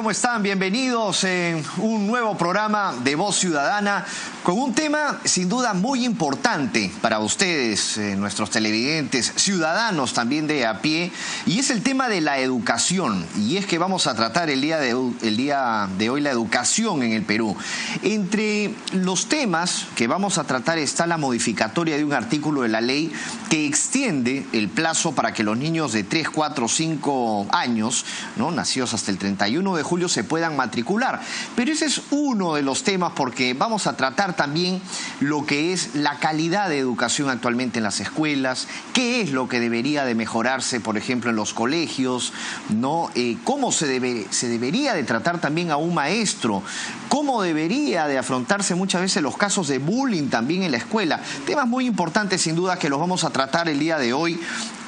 ¿Cómo están? Bienvenidos en un nuevo programa de Voz Ciudadana con un tema sin duda muy importante para ustedes, nuestros televidentes, ciudadanos también de a pie, y es el tema de la educación. Y es que vamos a tratar el día de hoy la educación en el Perú. Entre los temas que vamos a tratar está la modificatoria de un artículo de la ley que extiende el plazo para que los niños de 3, 4, 5 años, ¿no?, nacidos hasta el 31 de julio, se puedan matricular. Pero ese es uno de los temas, porque vamos a tratar también lo que es la calidad de educación actualmente en las escuelas, qué es lo que debería de mejorarse, por ejemplo, en los colegios, ¿no? Cómo se debería de tratar también a un maestro, cómo debería de afrontarse muchas veces los casos de bullying también en la escuela. Temas muy importantes sin duda que los vamos a tratar el día de hoy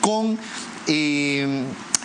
con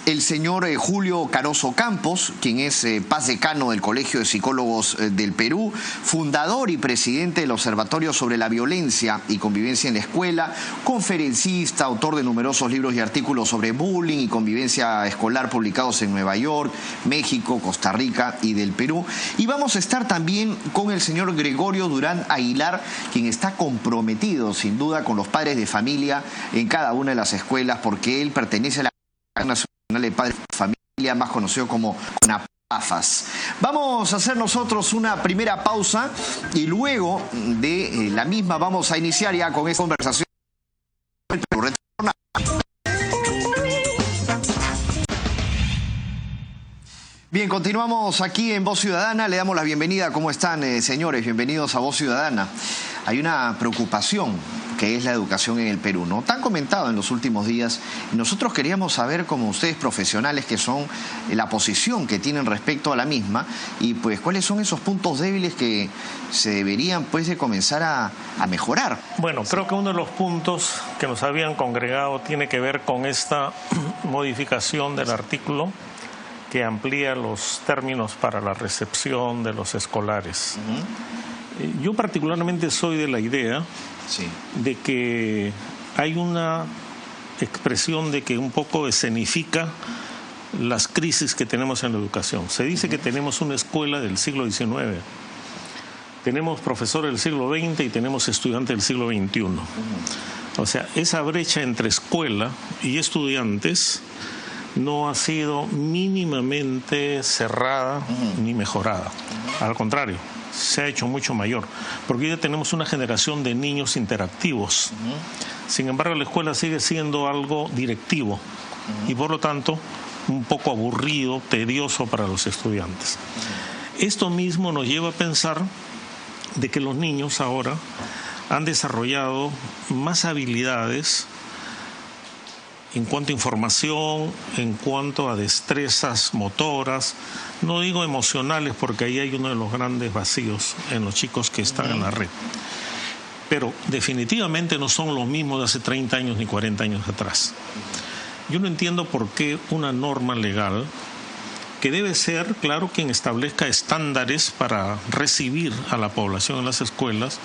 el señor Julio Caroso Campos, quien es paz decano del Colegio de Psicólogos del Perú, fundador y presidente del Observatorio sobre la Violencia y Convivencia en la Escuela, conferencista, autor de numerosos libros y artículos sobre bullying y convivencia escolar publicados en Nueva York, México, Costa Rica y del Perú. Y vamos a estar también con el señor Gregorio Durán Aguilar, quien está comprometido sin duda con los padres de familia en cada una de las escuelas, porque él pertenece a la Nacional de Padres de Familia, más conocido como CONAPAFAS. Vamos a hacer nosotros una primera pausa y luego de la misma vamos a iniciar ya con esta conversación. Bien, continuamos aquí en Voz Ciudadana. Le damos la bienvenida. ¿Cómo están, señores? Bienvenidos a Voz Ciudadana. Hay una preocupación que es la educación en el Perú, ¿no? Tan comentado en los últimos días. Y nosotros queríamos saber, como ustedes profesionales que son, la posición que tienen respecto a la misma y pues cuáles son esos puntos débiles que se deberían pues de comenzar a mejorar. Bueno, creo que uno de los puntos que nos habían congregado tiene que ver con esta modificación del artículo que amplía los términos para la recepción de los escolares. Yo particularmente soy de la idea de que hay una expresión de que un poco escenifica las crisis que tenemos en la educación. Se dice que tenemos una escuela del siglo XIX, tenemos profesores del siglo XX y tenemos estudiantes del siglo XXI. O sea, esa brecha entre escuela y estudiantes no ha sido mínimamente cerrada ni mejorada. Al contrario, se ha hecho mucho mayor, porque hoy ya tenemos una generación de niños interactivos. Sin embargo, la escuela sigue siendo algo directivo y por lo tanto un poco aburrido, tedioso para los estudiantes. Esto mismo nos lleva a pensar de que los niños ahora han desarrollado más habilidades en cuanto a información, en cuanto a destrezas motoras, no digo emocionales porque ahí hay uno de los grandes vacíos en los chicos que están en la red. Pero definitivamente no son los mismos de hace 30 años ni 40 años atrás. Yo no entiendo por qué una norma legal, que debe ser, claro, quien establezca estándares para recibir a la población en las escuelas,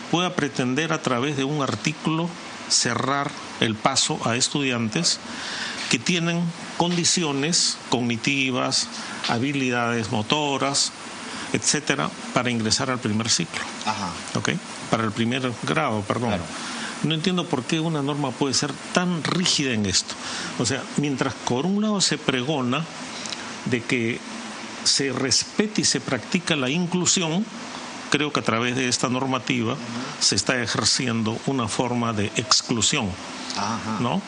pueda pretender a través de un artículo cerrar el paso a estudiantes que tienen condiciones cognitivas, habilidades motoras, etcétera, para ingresar al primer ciclo. ¿Okay? Para el primer grado, perdón. Claro. No entiendo por qué una norma puede ser tan rígida en esto. O sea, mientras por un lado se pregona de que se respete y se practica la inclusión, creo que a través de esta normativa se está ejerciendo una forma de exclusión, ¿no?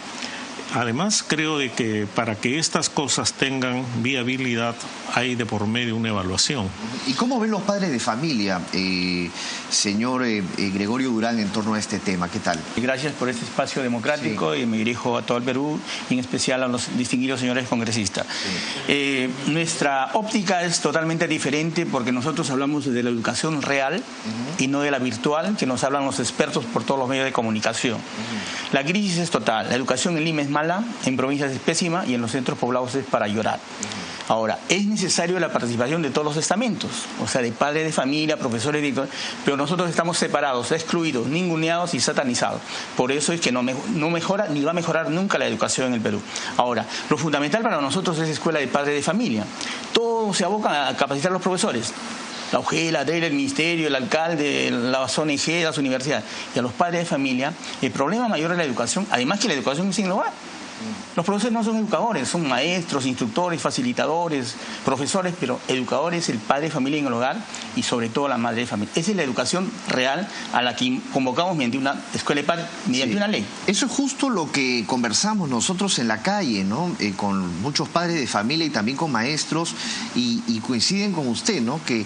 Además, creo de que para que estas cosas tengan viabilidad hay de por medio una evaluación. ¿Y cómo ven los padres de familia, señor Gregorio Durán, en torno a este tema? ¿Qué tal? Gracias por este espacio democrático y me dirijo a todo el Perú y en especial a los distinguidos señores congresistas. Nuestra óptica es totalmente diferente porque nosotros hablamos de la educación real y no de la virtual que nos hablan los expertos por todos los medios de comunicación. La crisis es total. La educación en Lima es mala, en provincias es pésima y en los centros poblados es para llorar. Ahora, es necesario la participación de todos los estamentos, o sea, de padres de familia, profesores, directores, pero nosotros estamos separados, excluidos, ninguneados y satanizados. Por eso es que no mejora ni va a mejorar nunca la educación en el Perú. Ahora, lo fundamental para nosotros es escuela de padres de familia. Todos se abocan a capacitar a los profesores. La UGEL, la DEL, el ministerio, el alcalde, las ONG, las universidades. Y a los padres de familia, el problema mayor es la educación, además que la educación es en el hogar. Los profesores no son educadores, son maestros, instructores, facilitadores, profesores, pero educador es el padre de familia en el hogar y sobre todo la madre de familia. Esa es la educación real a la que convocamos mediante una escuela de padres, mediante una ley. Eso es justo lo que conversamos nosotros en la calle, ¿no? Con muchos padres de familia y también con maestros y coinciden con usted, ¿no? Que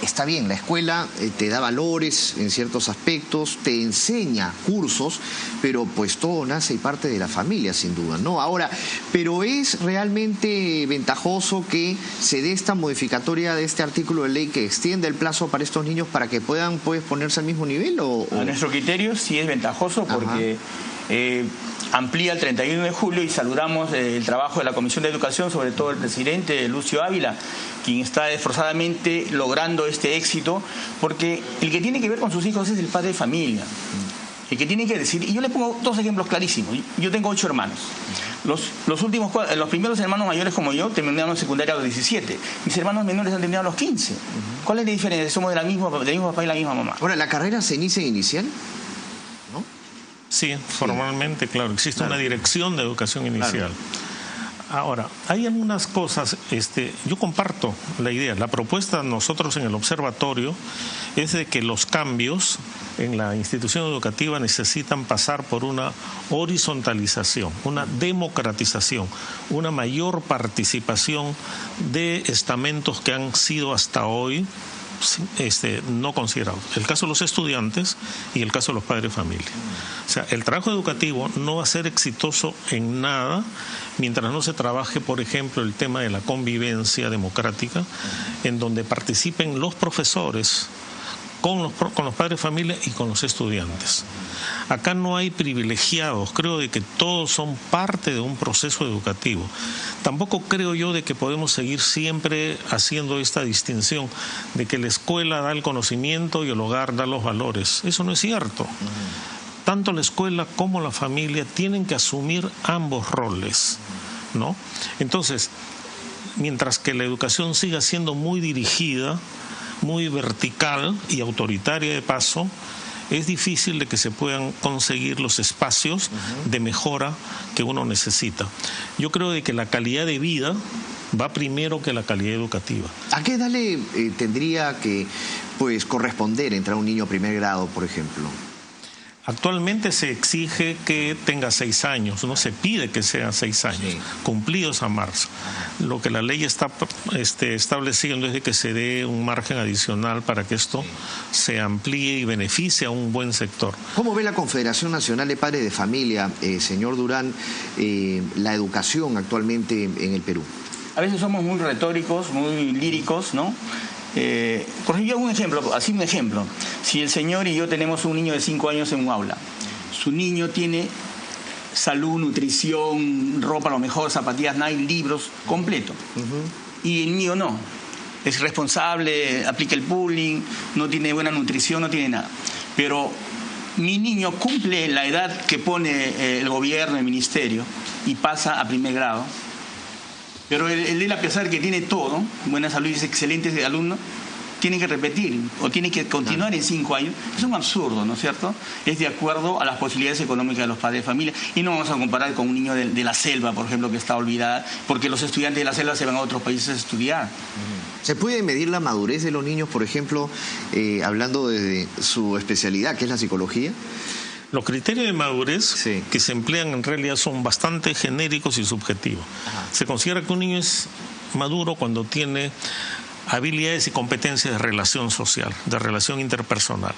está bien, la escuela te da valores en ciertos aspectos, te enseña cursos, pero pues todo nace y parte de la familia, sin duda, ¿no? Ahora, pero ¿es realmente ventajoso que se dé esta modificatoria de este artículo de ley que extiende el plazo para estos niños para que puedan pues ponerse al mismo nivel? A nuestro criterio sí es ventajoso porque amplía el 31 de julio y saludamos el trabajo de la Comisión de Educación, sobre todo el presidente Lucio Ávila, quien está esforzadamente logrando este éxito, porque el que tiene que ver con sus hijos es el padre de familia. El que tiene que decir, y yo le pongo dos ejemplos clarísimos. Yo tengo 8 hermanos. Los primeros hermanos mayores como yo terminaron secundaria a los 17. Mis hermanos menores han terminado a los 15. ¿Cuál es la diferencia? Somos del mismo papá y la misma mamá. Ahora, ¿la carrera se inicia inicial? ¿No? Sí, formalmente, claro. Existe una dirección de educación inicial. Ahora, hay algunas cosas, yo comparto la idea, la propuesta de nosotros en el observatorio es de que los cambios en la institución educativa necesitan pasar por una horizontalización, una democratización, una mayor participación de estamentos que han sido hasta hoy no considerados. El caso de los estudiantes y el caso de los padres de familia. O sea, el trabajo educativo no va a ser exitoso en nada mientras no se trabaje, por ejemplo, el tema de la convivencia democrática, en donde participen los profesores con los padres de familia y con los estudiantes. Acá no hay privilegiados, creo de que todos son parte de un proceso educativo. Tampoco creo yo de que podemos seguir siempre haciendo esta distinción de que la escuela da el conocimiento y el hogar da los valores. Eso no es cierto. Tanto la escuela como la familia tienen que asumir ambos roles, ¿no? Entonces, mientras que la educación siga siendo muy dirigida, muy vertical y autoritaria de paso, es difícil de que se puedan conseguir los espacios de mejora que uno necesita. Yo creo de que la calidad de vida va primero que la calidad educativa. ¿A qué edad le tendría que corresponder entrar un niño a primer grado, por ejemplo? Actualmente se exige que tenga 6 años, no se pide que sean 6 años, cumplidos a marzo. Lo que la ley está estableciendo es de que se dé un margen adicional para que esto se amplíe y beneficie a un buen sector. ¿Cómo ve la Confederación Nacional de Padres de Familia, señor Durán, la educación actualmente en el Perú? A veces somos muy retóricos, muy líricos, ¿no? Por ejemplo, así un ejemplo. Si el señor y yo tenemos un niño de 5 años en un aula, su niño tiene salud, nutrición, ropa a lo mejor, zapatillas Nike, libros, completo. Y el mío no. Es responsable, aplica el bullying, no tiene buena nutrición, no tiene nada. Pero mi niño cumple la edad que pone el gobierno, el ministerio, y pasa a primer grado. Pero él, a pesar de que tiene todo, buena salud y es excelente ese alumno, tiene que repetir o tiene que continuar en 5 años. Es un absurdo, ¿no es cierto? Es de acuerdo a las posibilidades económicas de los padres de familia. Y no vamos a comparar con un niño de la selva, por ejemplo, que está olvidada, porque los estudiantes de la selva se van a otros países a estudiar. ¿Se puede medir la madurez de los niños, por ejemplo, hablando de su especialidad, que es la psicología? Los criterios de madurez que se emplean en realidad son bastante genéricos y subjetivos. Se considera que un niño es maduro cuando tiene habilidades y competencias de relación social, de relación interpersonal.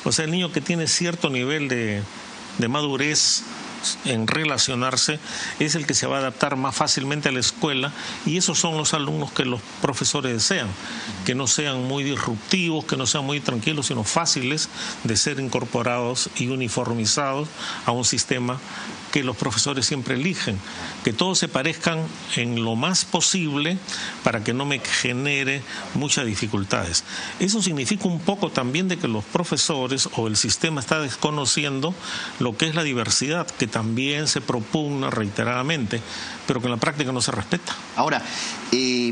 O sea, el niño que tiene cierto nivel de madurez en relacionarse, es el que se va a adaptar más fácilmente a la escuela, y esos son los alumnos que los profesores desean, que no sean muy disruptivos, que no sean muy tranquilos, sino fáciles de ser incorporados y uniformizados a un sistema que los profesores siempre eligen, que todos se parezcan en lo más posible para que no me genere muchas dificultades. Eso significa un poco también de que los profesores o el sistema está desconociendo lo que es la diversidad, que también se propugna reiteradamente, pero que en la práctica no se respeta. Ahora,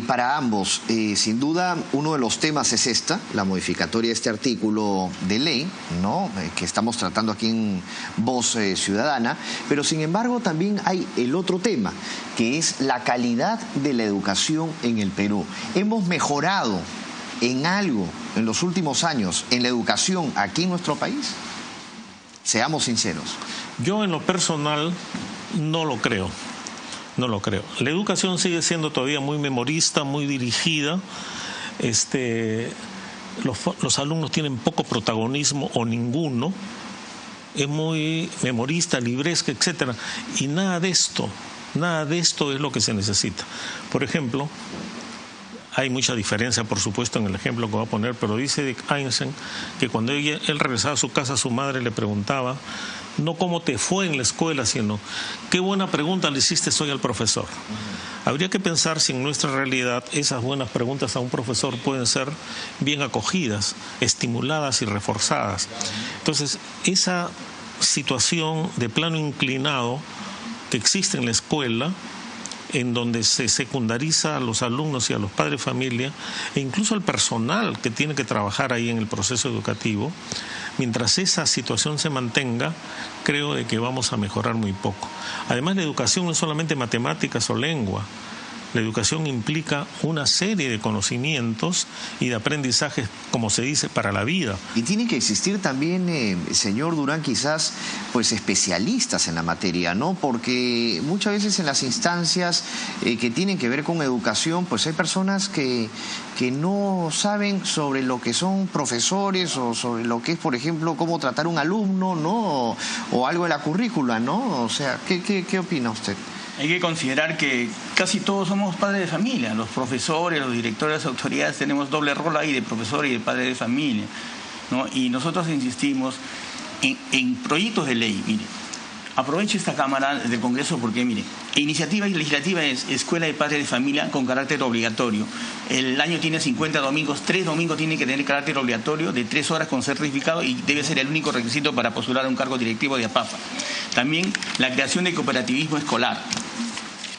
para ambos, sin duda, uno de los temas es la modificatoria de este artículo de ley, ¿no? Que estamos tratando aquí en Voz Ciudadana, pero sin embargo también hay el otro tema, que es la calidad de la educación en el Perú. ¿Hemos mejorado en algo en los últimos años en la educación aquí en nuestro país? Seamos sinceros. Yo en lo personal no lo creo. No lo creo. La educación sigue siendo todavía muy memorista, muy dirigida. Los alumnos tienen poco protagonismo o ninguno. Es muy memorista, libresca, etcétera. Y nada de esto es lo que se necesita. Por ejemplo, hay mucha diferencia, por supuesto, en el ejemplo que voy a poner, pero dice Einstein que cuando él regresaba a su casa, su madre le preguntaba no cómo te fue en la escuela, sino qué buena pregunta le hiciste hoy al profesor. Habría que pensar si en nuestra realidad esas buenas preguntas a un profesor pueden ser bien acogidas, estimuladas y reforzadas. Entonces, esa situación de plano inclinado que existe en la escuela, en donde se secundariza a los alumnos y a los padres de familia, e incluso al personal que tiene que trabajar ahí en el proceso educativo, mientras esa situación se mantenga, creo de que vamos a mejorar muy poco. Además, la educación no es solamente matemáticas o lengua. La educación implica una serie de conocimientos y de aprendizajes, como se dice, para la vida. Y tiene que existir también, señor Durán, quizás pues especialistas en la materia, ¿no? Porque muchas veces en las instancias que tienen que ver con educación, pues hay personas que no saben sobre lo que son profesores o sobre lo que es, por ejemplo, cómo tratar a un alumno, ¿no? O algo de la currícula, ¿no? O sea, ¿qué opina usted? Hay que considerar que casi todos somos padres de familia. Los profesores, los directores, las autoridades tenemos doble rol ahí de profesor y de padre de familia, ¿no? Y nosotros insistimos en proyectos de ley. Mire, aprovecho esta Cámara del Congreso porque, mire, iniciativa legislativa es Escuela de Padres de Familia con carácter obligatorio. El año tiene 50 domingos, 3 domingos tiene que tener carácter obligatorio de 3 horas con certificado y debe ser el único requisito para postular a un cargo directivo de APAFA. También la creación de cooperativismo escolar.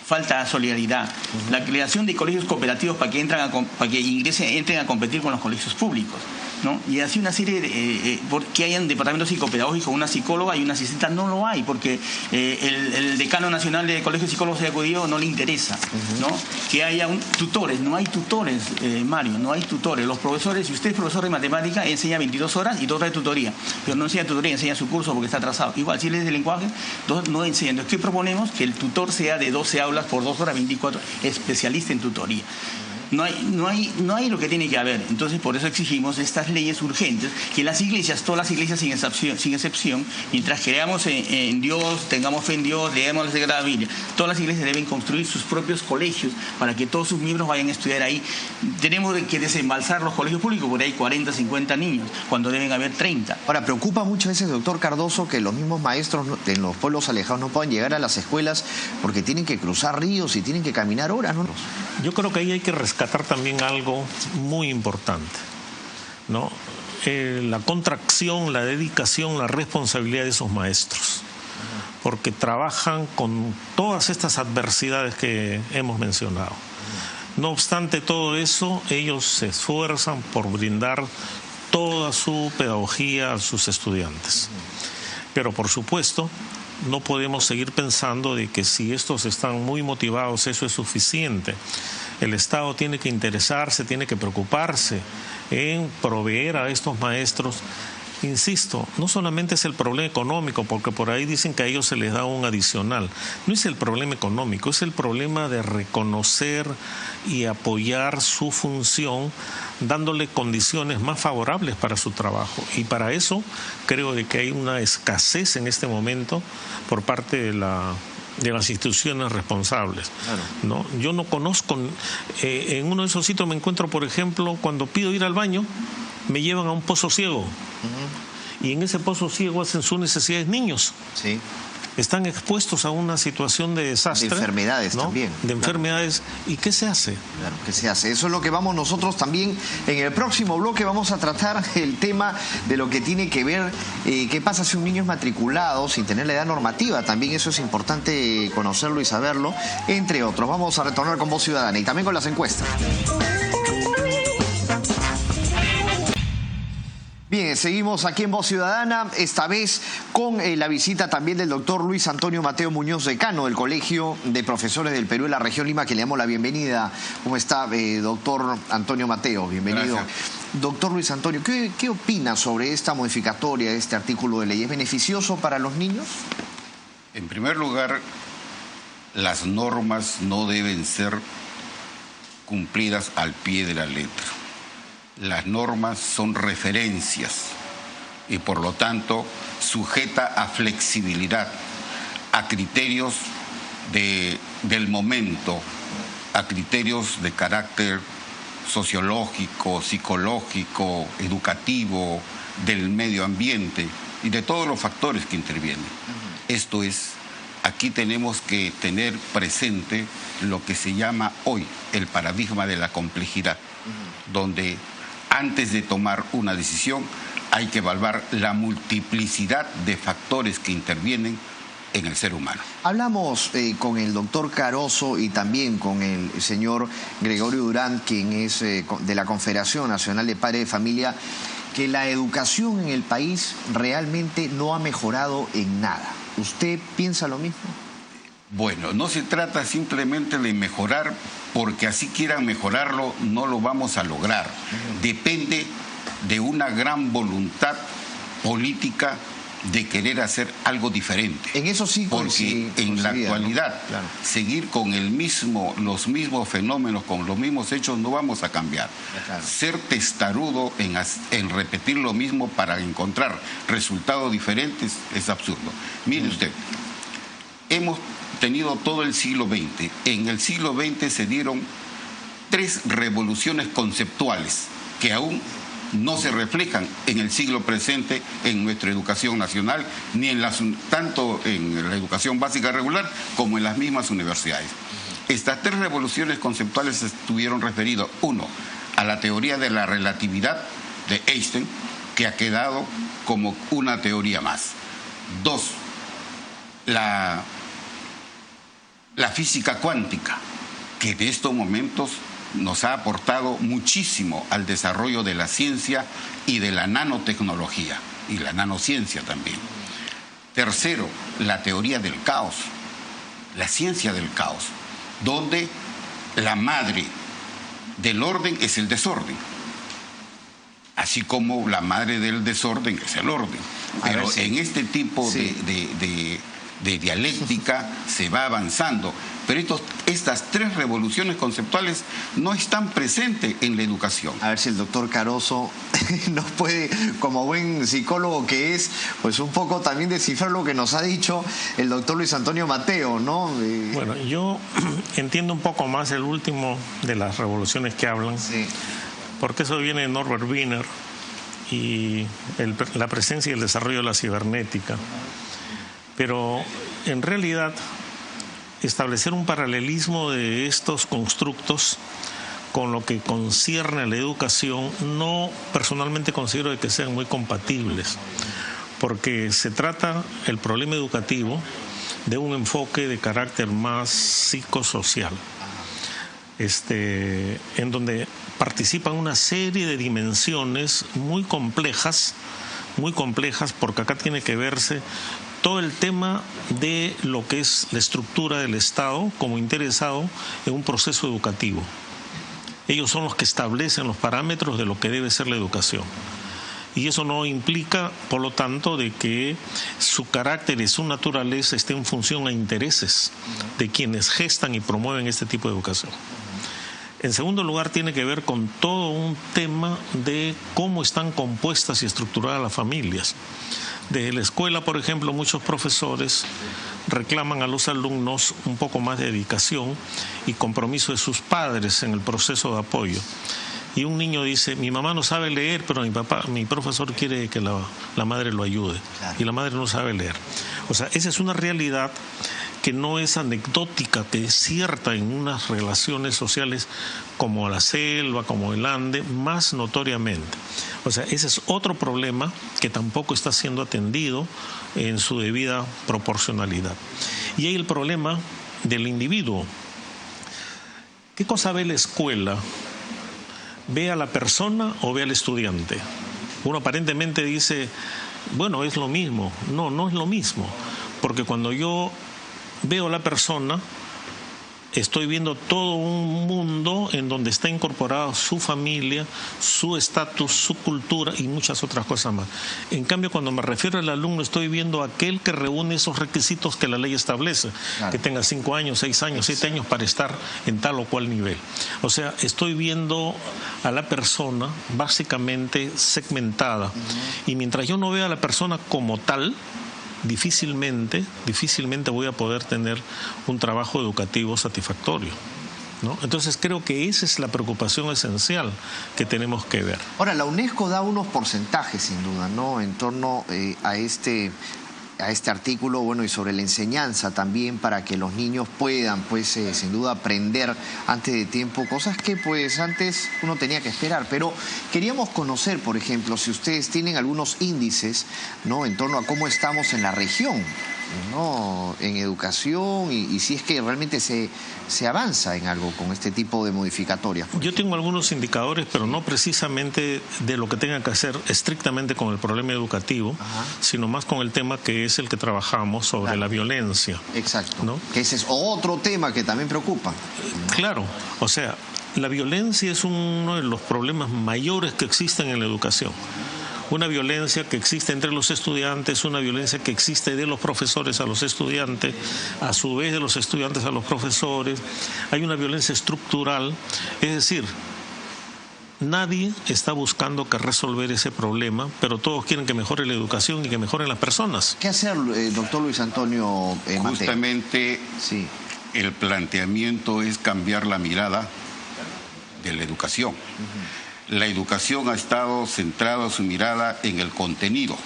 Falta solidaridad. La creación de colegios cooperativos para que entren a competir con los colegios públicos, ¿no? Y así una serie de que hayan departamentos psicopedagógicos, una psicóloga y una asistente, no lo hay, porque el decano nacional de colegios psicólogos y acudido no le interesa, ¿no? Que haya tutores, no hay tutores, Mario, no hay tutores. Los profesores, si usted es profesor de matemática, enseña 22 horas y 2 horas de tutoría, pero no enseña tutoría, enseña su curso porque está atrasado. Igual, si él es de lenguaje, no enseña. Entonces, ¿qué proponemos? Que el tutor sea de 12 aulas por 2 horas, 24, especialista en tutoría. No hay lo que tiene que haber. Entonces, por eso exigimos estas leyes urgentes, que las iglesias, todas las iglesias sin excepción, mientras creamos en Dios, tengamos fe en Dios, leemos la Sagrada Biblia, todas las iglesias deben construir sus propios colegios para que todos sus miembros vayan a estudiar ahí. Tenemos que desembalsar los colegios públicos, porque hay 40, 50 niños, cuando deben haber 30. Ahora, preocupa muchas veces, doctor Cardoso, que los mismos maestros en los pueblos alejados no puedan llegar a las escuelas porque tienen que cruzar ríos y tienen que caminar horas, ¿no? Yo creo que ahí hay que rescatar también algo muy importante, ¿no? La contracción, la dedicación, la responsabilidad de esos maestros, porque trabajan con todas estas adversidades que hemos mencionado. No obstante todo eso, ellos se esfuerzan por brindar toda su pedagogía a sus estudiantes. Pero por supuesto, no podemos seguir pensando de que si estos están muy motivados, eso es suficiente. El Estado tiene que interesarse, tiene que preocuparse en proveer a estos maestros Insisto, no solamente es el problema económico, porque por ahí dicen que a ellos se les da un adicional. No es el problema económico, es el problema de reconocer y apoyar su función, dándole condiciones más favorables para su trabajo. Y para eso creo de que hay una escasez en este momento por parte de las instituciones responsables. Claro. ¿No? Yo no conozco, en uno de esos sitios me encuentro, por ejemplo, cuando pido ir al baño, me llevan a un pozo ciego. Y en ese pozo ciego hacen sus necesidades niños. Sí. Están expuestos a una situación de desastre. De enfermedades, ¿no? También. De enfermedades. ¿Y qué se hace? Claro, ¿qué se hace? Eso es lo que vamos nosotros también. En el próximo bloque vamos a tratar el tema de lo que tiene que ver qué pasa si un niño es matriculado sin tener la edad normativa. También eso es importante conocerlo y saberlo, entre otros. Vamos a retornar con Voz Ciudadana y también con las encuestas. Bien, seguimos aquí en Voz Ciudadana, esta vez con la visita también del doctor Luis Antonio Mateo Muñoz, decano del Colegio de Profesores del Perú de la Región Lima, que le damos la bienvenida. ¿Cómo está, doctor Antonio Mateo? Bienvenido. Gracias. Doctor Luis Antonio, ¿qué opina sobre esta modificatoria de este artículo de ley? ¿Es beneficioso para los niños? En primer lugar, las normas no deben ser cumplidas al pie de la letra. Las normas son referencias y por lo tanto sujeta a flexibilidad, a criterios del momento, a criterios de carácter sociológico, psicológico, educativo, del medio ambiente y de todos los factores que intervienen. Esto es, aquí tenemos que tener presente lo que se llama hoy el paradigma de la complejidad, donde antes de tomar una decisión hay que evaluar la multiplicidad de factores que intervienen en el ser humano. Hablamos con el doctor Caroso y también con el señor Gregorio Durán, quien es de la Confederación Nacional de Padres de Familia, que la educación en el país realmente no ha mejorado en nada. ¿Usted piensa lo mismo? Bueno, no se trata simplemente de mejorar, porque así quieran mejorarlo, no lo vamos a lograr. Depende de una gran voluntad política de querer hacer algo diferente. En eso sí porque en la actualidad, ¿no? Claro, seguir con los mismos fenómenos, con los mismos hechos, no vamos a cambiar. Claro. Ser testarudo en repetir lo mismo para encontrar resultados diferentes es absurdo. Mire usted, hemos tenido todo el siglo XX. En el siglo XX se dieron 3 revoluciones conceptuales que aún no se reflejan en el siglo presente en nuestra educación nacional, ni tanto en la educación básica regular como en las mismas universidades. Estas 3 revoluciones conceptuales estuvieron referidas, 1, a la teoría de la relatividad de Einstein, que ha quedado como una teoría más. 2, la física cuántica, que en estos momentos nos ha aportado muchísimo al desarrollo de la ciencia y de la nanotecnología, y la nanociencia también. 3, la teoría del caos, la ciencia del caos, donde la madre del orden es el desorden, así como la madre del desorden es el orden. Pero en este tipo de dialéctica se va avanzando, pero estas 3 revoluciones conceptuales no están presentes en la educación. A ver si el doctor Caroso nos puede, como buen psicólogo que es, pues un poco también descifrar lo que nos ha dicho el doctor Luis Antonio Mateo, ¿no? Bueno, yo entiendo un poco más el último de las revoluciones que hablan, porque eso viene de Norbert Wiener y la presencia y el desarrollo de la cibernética. Pero en realidad establecer un paralelismo de estos constructos con lo que concierne a la educación, no personalmente considero de que sean muy compatibles, porque se trata el problema educativo de un enfoque de carácter más psicosocial, en donde participan una serie de dimensiones muy complejas, porque acá tiene que verse todo el tema de lo que es la estructura del Estado como interesado en un proceso educativo. Ellos son los que establecen los parámetros de lo que debe ser la educación. Y eso no implica, por lo tanto, de que su carácter y su naturaleza esté en función a intereses de quienes gestan y promueven este tipo de educación. En segundo lugar, tiene que ver con todo un tema de cómo están compuestas y estructuradas las familias. Desde la escuela, por ejemplo, muchos profesores reclaman a los alumnos un poco más de dedicación y compromiso de sus padres en el proceso de apoyo. Y un niño dice, mi mamá no sabe leer, pero mi profesor quiere que la madre lo ayude. Claro. Y la madre no sabe leer. O sea, esa es una realidad que no es anecdótica, que es cierta en unas relaciones sociales como la selva, como el Ande, más notoriamente. O sea, ese es otro problema que tampoco está siendo atendido en su debida proporcionalidad. Y hay el problema del individuo. ¿Qué cosa ve la escuela? ¿Ve a la persona o ve al estudiante? Uno aparentemente dice, bueno, es lo mismo. No, no es lo mismo. Porque cuando yo veo a la persona, estoy viendo todo un mundo en donde está incorporada su familia, su estatus, su cultura y muchas otras cosas más. En cambio, cuando me refiero al alumno, estoy viendo a aquel que reúne esos requisitos que la ley establece, claro, que tenga 5 años, 6 años, 7 años para estar en tal o cual nivel. O sea, estoy viendo a la persona básicamente segmentada. Y mientras yo no vea a la persona como tal, difícilmente voy a poder tener un trabajo educativo satisfactorio, ¿no? Entonces creo que esa es la preocupación esencial que tenemos que ver. Ahora, la UNESCO da unos porcentajes, sin duda, ¿no?, en torno a este artículo, bueno, y sobre la enseñanza también, para que los niños puedan, pues, sin duda aprender antes de tiempo, cosas que, pues, antes uno tenía que esperar. Pero queríamos conocer, por ejemplo, si ustedes tienen algunos índices, ¿no?, en torno a cómo estamos en la región, ¿no?, en educación, y si es que realmente se avanza en algo con este tipo de modificatorias. Yo tengo algunos indicadores, pero no precisamente de lo que tenga que hacer estrictamente con el problema educativo, sino más con el tema que es el que trabajamos sobre, claro, la violencia. Exacto, ¿no? Que ese es otro tema que también preocupa. Claro, o sea, la violencia es uno de los problemas mayores que existen en la educación. Una violencia que existe entre los estudiantes, una violencia que existe de los profesores a los estudiantes, a su vez de los estudiantes a los profesores. Hay una violencia estructural, es decir, nadie está buscando que resolver ese problema, pero todos quieren que mejore la educación y que mejoren las personas. ¿Qué hacer, doctor Luis Antonio Mateo? Justamente, sí, el planteamiento es cambiar la mirada de la educación. La educación ha estado centrada su mirada en el contenido.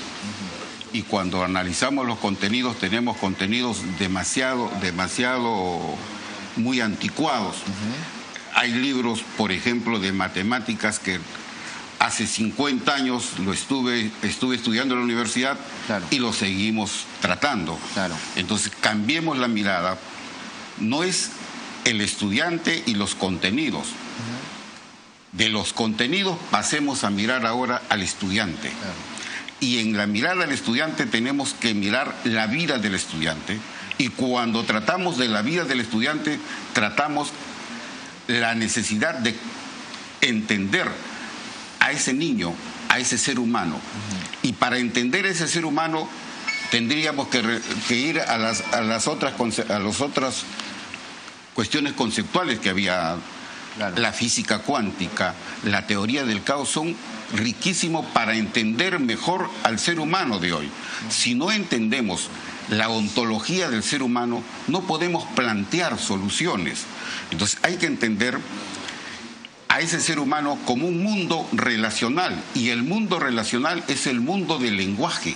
Y cuando analizamos los contenidos, tenemos contenidos demasiado muy anticuados. Hay libros, por ejemplo, de matemáticas que hace 50 años estuve estudiando en la universidad, claro, y lo seguimos tratando. Claro. Entonces, cambiemos la mirada. No es el estudiante y los contenidos. De los contenidos pasemos a mirar ahora al estudiante. Claro. Y en la mirada al estudiante tenemos que mirar la vida del estudiante. Y cuando tratamos de la vida del estudiante, tratamos la necesidad de entender a ese niño, a ese ser humano. Y para entender ese ser humano tendríamos que ir a las otras cuestiones conceptuales que había. Claro. La física cuántica, la teoría del caos son riquísimos para entender mejor al ser humano de hoy. Si no entendemos la ontología del ser humano, no podemos plantear soluciones. Entonces hay que entender a ese ser humano como un mundo relacional, y el mundo relacional es el mundo del lenguaje.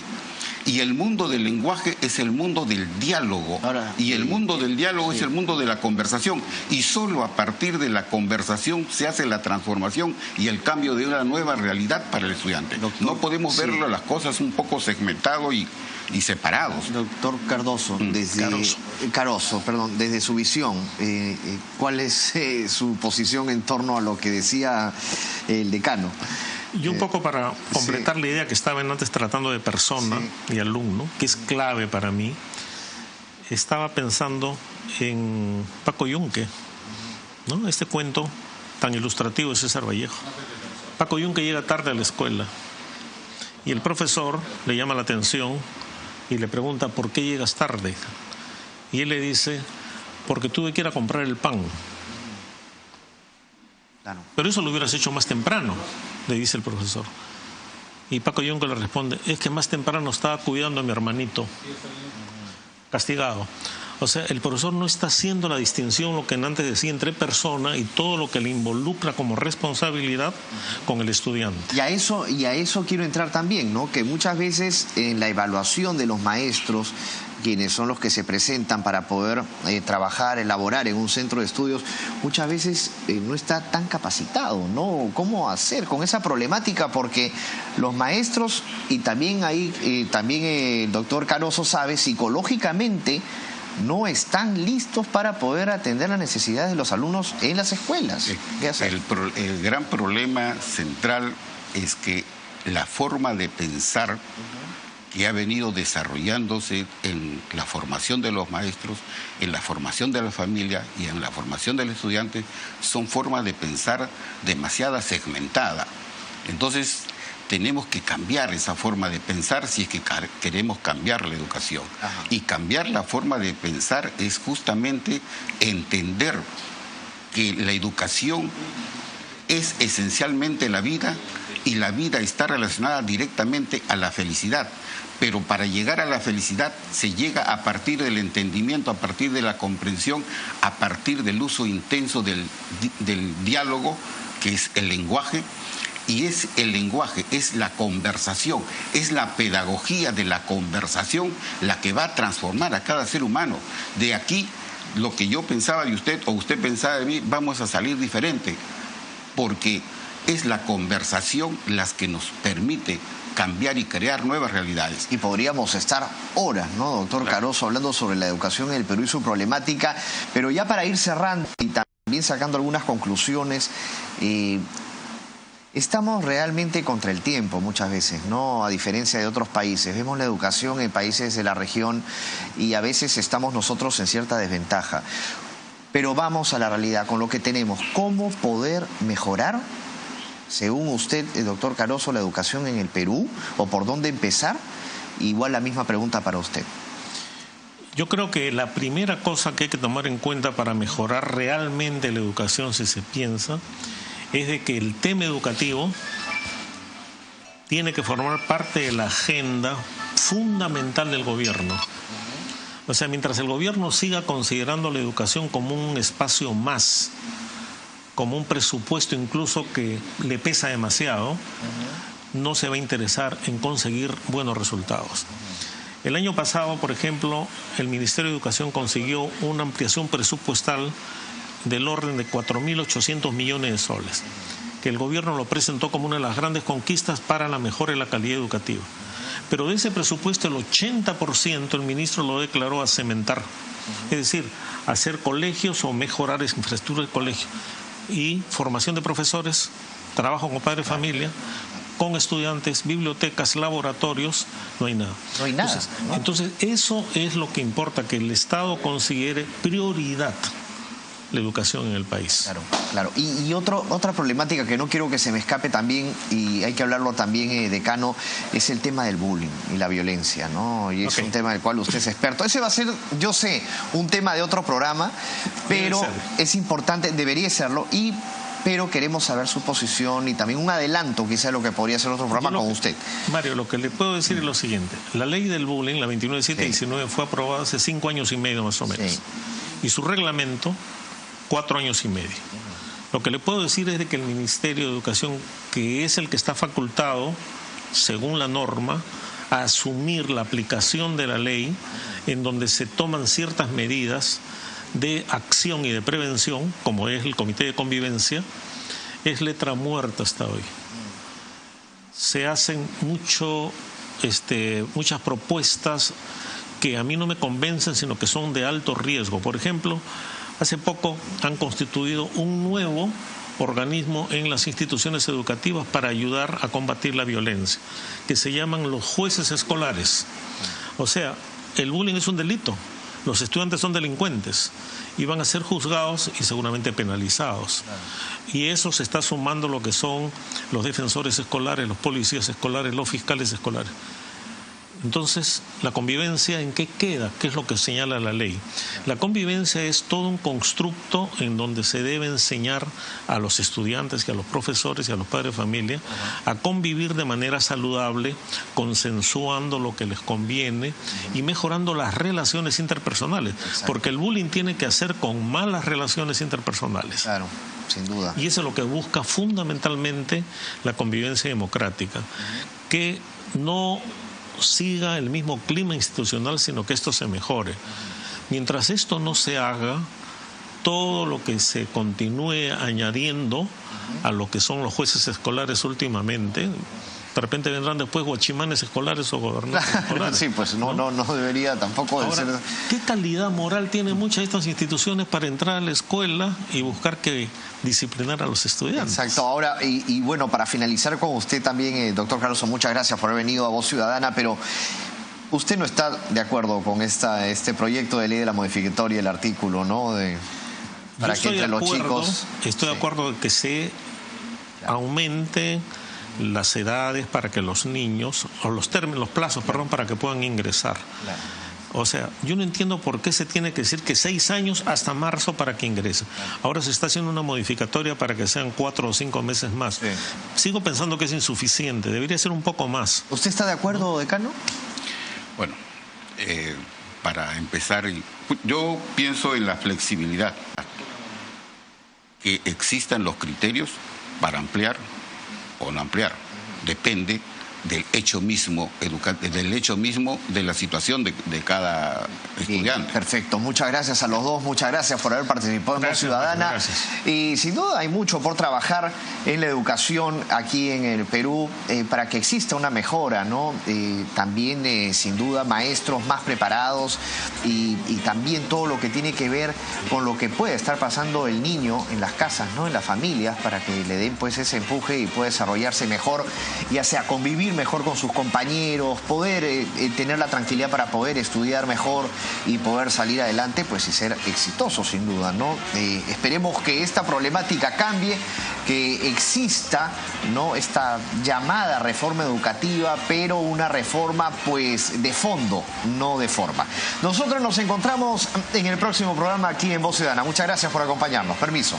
Y el mundo del lenguaje es el mundo del diálogo. Y el mundo del diálogo es el mundo de la conversación. Y solo a partir de la conversación se hace la transformación y el cambio de una nueva realidad para el estudiante. Doctor, no podemos ver las cosas un poco segmentados y separados. Doctor Cardoso, desde su visión, ¿cuál es su posición en torno a lo que decía el decano? Y un poco para completar la idea que estaban antes tratando de persona y alumno, que es clave para mí, estaba pensando en Paco Yunque, ¿no? Este cuento tan ilustrativo de César Vallejo. Paco Yunque llega tarde a la escuela Y el profesor le llama la atención y le pregunta, ¿por qué llegas tarde? Y él le dice, porque tuve que ir a comprar el pan. Claro. Pero eso lo hubieras hecho más temprano, le dice el profesor. Y Paco Yonque le responde, es que más temprano estaba cuidando a mi hermanito, castigado. O sea, el profesor no está haciendo la distinción, lo que antes decía, entre persona y todo lo que le involucra como responsabilidad con el estudiante. Y a eso quiero entrar también, ¿no? Que muchas veces en la evaluación de los maestros, quienes son los que se presentan para poder trabajar, elaborar en un centro de estudios, muchas veces no está tan capacitado, ¿no? ¿Cómo hacer con esa problemática? Porque los maestros, y también ahí, también el doctor Caroso sabe, psicológicamente no están listos para poder atender las necesidades de los alumnos en las escuelas. ¿Qué hacer? El gran problema central es que la forma de pensar que ha venido desarrollándose en la formación de los maestros, en la formación de la familia y en la formación del estudiante son formas de pensar demasiado segmentada. Entonces, tenemos que cambiar esa forma de pensar si es que queremos cambiar la educación. Ajá. Y cambiar la forma de pensar es justamente entender que la educación es esencialmente la vida y la vida está relacionada directamente a la felicidad. Pero para llegar a la felicidad se llega a partir del entendimiento, a partir de la comprensión, a partir del uso intenso del diálogo, que es el lenguaje. Y es el lenguaje, es la conversación, es la pedagogía de la conversación la que va a transformar a cada ser humano. De aquí, lo que yo pensaba de usted o usted pensaba de mí, vamos a salir diferente. Porque es la conversación la que nos permite cambiar y crear nuevas realidades. Y podríamos estar horas, ¿no, doctor Caroso, hablando sobre la educación en el Perú y su problemática, pero ya para ir cerrando y también sacando algunas conclusiones, estamos realmente contra el tiempo muchas veces, ¿no? A diferencia de otros países. Vemos la educación en países de la región y a veces estamos nosotros en cierta desventaja. Pero vamos a la realidad con lo que tenemos. ¿Cómo poder mejorar, según usted, el doctor Caroso, la educación en el Perú? ¿O por dónde empezar? Igual la misma pregunta para usted. Yo creo que la primera cosa que hay que tomar en cuenta para mejorar realmente la educación, si se piensa, es de que el tema educativo tiene que formar parte de la agenda fundamental del gobierno. O sea, mientras el gobierno siga considerando la educación como un espacio más, como un presupuesto incluso que le pesa demasiado, no se va a interesar en conseguir buenos resultados. El año pasado, por ejemplo, el Ministerio de Educación consiguió una ampliación presupuestal del orden de 4.800 millones de soles, que el gobierno lo presentó como una de las grandes conquistas para la mejora de la calidad educativa. Pero de ese presupuesto, el 80% el ministro lo declaró a cementar, es decir, hacer colegios o mejorar esa infraestructura de colegios y formación de profesores, trabajo con padres de familia, con estudiantes, bibliotecas, laboratorios, no hay nada. No hay nada. Entonces, eso es lo que importa, que el Estado considere prioridad la educación en el país. Claro, claro. Y otra problemática que no quiero que se me escape también, y hay que hablarlo también, decano, es el tema del bullying y la violencia, ¿no? Y es un tema del cual usted es experto. Ese va a ser, yo sé, un tema de otro programa, pero es importante, debería serlo, pero queremos saber su posición y también un adelanto, quizá, de lo que podría ser otro programa con usted. Mario, lo que le puedo decir es lo siguiente. La ley del bullying, la 29719, fue aprobada hace 5 años y medio más o menos. Sí. Y su reglamento, 4 años y medio. Lo que le puedo decir es de que el Ministerio de Educación, que es el que está facultado, según la norma, a asumir la aplicación de la ley, en donde se toman ciertas medidas de acción y de prevención, como es el Comité de Convivencia, es letra muerta hasta hoy. Se hacen muchas propuestas que a mí no me convencen, sino que son de alto riesgo. Por ejemplo, hace poco han constituido un nuevo organismo en las instituciones educativas para ayudar a combatir la violencia, que se llaman los jueces escolares. O sea, el bullying es un delito, los estudiantes son delincuentes y van a ser juzgados y seguramente penalizados. Y eso se está sumando lo que son los defensores escolares, los policías escolares, los fiscales escolares. Entonces, ¿la convivencia en qué queda? ¿Qué es lo que señala la ley? La convivencia es todo un constructo en donde se debe enseñar a los estudiantes y a los profesores y a los padres de familia a convivir de manera saludable, consensuando lo que les conviene y mejorando las relaciones interpersonales. Porque el bullying tiene que hacer con malas relaciones interpersonales. Claro, sin duda. Y eso es lo que busca fundamentalmente la convivencia democrática. Que no siga el mismo clima institucional, sino que esto se mejore. Mientras esto no se haga, todo lo que se continúe añadiendo a lo que son los jueces escolares últimamente, de repente vendrán después guachimanes escolares o gobernantes escolares. Sí, pues no debería tampoco de ser. ¿Qué calidad moral tienen muchas de estas instituciones para entrar a la escuela y buscar que disciplinar a los estudiantes? Exacto. Ahora, y bueno, para finalizar con usted también, doctor Carlos, muchas gracias por haber venido a Voz Ciudadana, pero usted no está de acuerdo con este proyecto de ley de la modificatoria del artículo, ¿no? Para que entre los chicos... Estoy de acuerdo de que se aumente las edades para que los niños, o los plazos, para que puedan ingresar. Claro. O sea, yo no entiendo por qué se tiene que decir que 6 años hasta marzo para que ingrese. Ahora se está haciendo una modificatoria para que sean 4 o 5 meses más. Sí. Sigo pensando que es insuficiente, debería ser un poco más. ¿Usted está de acuerdo, decano? Bueno, para empezar, yo pienso en la flexibilidad, que existan los criterios para ampliar o no ampliar, depende del hecho mismo de la situación de cada estudiante. Sí, perfecto, muchas gracias a los dos, muchas gracias por haber participado en Voz Ciudadana. Gracias. Y sin duda hay mucho por trabajar en la educación aquí en el Perú para que exista una mejora, ¿no? También sin duda maestros más preparados y también todo lo que tiene que ver con lo que puede estar pasando el niño en las casas, ¿no? En las familias, para que le den pues ese empuje y pueda desarrollarse mejor, ya sea convivir mejor con sus compañeros, poder tener la tranquilidad para poder estudiar mejor y poder salir adelante, pues y ser exitoso sin duda, ¿no? Esperemos que esta problemática cambie, que exista, ¿no?, esta llamada reforma educativa, pero una reforma pues de fondo, no de forma. Nosotros nos encontramos en el próximo programa aquí en Voz Ciudadana. Muchas gracias por acompañarnos. Permiso.